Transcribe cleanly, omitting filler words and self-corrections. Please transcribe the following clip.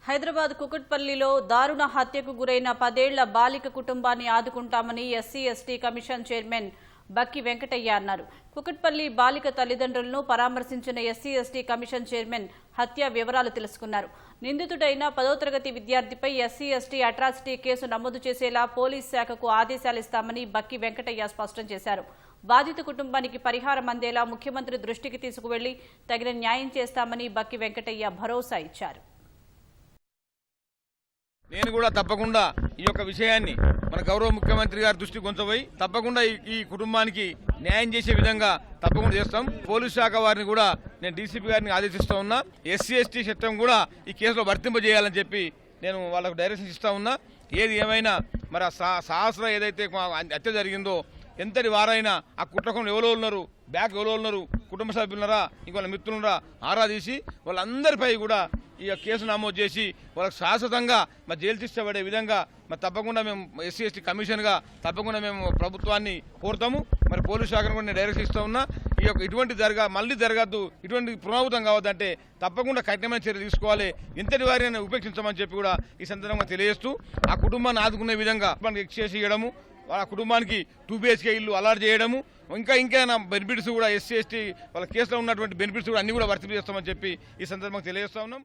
హైదరాబాద్ కుకట్పల్లిలో దారుణ హత్యకు గురైన 10 ఏళ్ల బాలిక కుటుంబాన్ని ఆదుకుంటామని ఎస్సీ ఎస్టీ కమిషన్ చైర్మన్ బక్కి వెంకటయ్య అన్నారు. కుకట్పల్లి బాలిక తల్లిదండ్రులను పరామర్శించిన ఎస్సీ ఎస్టీ కమిషన్ చైర్మన్ హత్య వివరాలు తెలుసుకున్నారు. నిందితుడైన 10వ తరగతి విద్యార్థిపై ఎస్సీ ఎస్టీ అట్రాసిటీ కేసు నమోదు చేసేలా పోలీస్ శాఖకు ఆదేశాలిస్తామని బక్కి వెంకటయ్య స్పష్టం చేశారు. బాధిత కుటుంబానికి పరిహారం అందేలా ముఖ్యమంత్రి దృష్టికి తీసుకువెళ్లి తగిన న్యాయం చేస్తామని బక్కి వెంకటయ్య భరోసా ఇచ్చారు. నేను కూడా తప్పకుండా ఈ యొక్క విషయాన్ని మన గౌరవ ముఖ్యమంత్రి గారి దృష్టికి ఉంచబోయి తప్పకుండా ఈ కుటుంబానికి న్యాయం చేసే విధంగా తప్పకుండా చేస్తాం. పోలీస్ శాఖ వారిని కూడా నేను డీసీపీ గారిని ఆదేశిస్తూ ఉన్నా. ఎస్సీ ఎస్టీ చట్టం కూడా ఈ కేసులో వర్తింపజేయాలని చెప్పి నేను వాళ్ళకు డైరెక్షన్ ఇస్తా ఉన్నా. ఏది ఏమైనా మరి సహస్ర ఏదైతే హత్య జరిగిందో ఎంతటి వారైనా ఆ కుట్రకోణం ఎవరో ఉన్నారు, బ్యాక్ ఎవరో ఉన్నారు, కుటుంబ సభ్యులరా ఇంకొక మిత్రులరా ఆరా తీసి వాళ్ళందరిపై కూడా ఈ కేసు నమోదు చేసి వాళ్ళకి శాశ్వతంగా మరి జైలు శిక్ష పడే విధంగా మరి తప్పకుండా మేము ఎస్సీ ఎస్టీ కమిషన్గా తప్పకుండా మేము ప్రభుత్వాన్ని కోరుతాము. మరి పోలీస్ శాఖను కూడా నేను డైరెక్షన్ ఇస్తూ ఉన్నా. ఈ యొక్క ఇటువంటి మళ్ళీ జరగద్దు, ఇటువంటి పునరావృతం కావద్దంటే తప్పకుండా కఠినమైన చర్య తీసుకోవాలి. ఇంతటి వారిని ఉపేక్షించమని చెప్పి కూడా ఈ సందర్భంగా తెలియజేస్తూ ఆ కుటుంబాన్ని ఆదుకునే విధంగా ఎక్స్చేసి ఇవ్వడము, వాళ్ళ కుటుంబానికి 2 BHK ఇల్లు అలాట్ చేయడము, ఇంకా బెనిఫిట్స్ కూడా ఎస్సీ ఎస్టీ వాళ్ళ కేసులో ఉన్నటువంటి బెనిఫిట్స్ కూడా అన్ని కూడా వర్తింపజేస్తామని చెప్పి ఈ సందర్భంగా తెలియజేస్తా ఉన్నాం.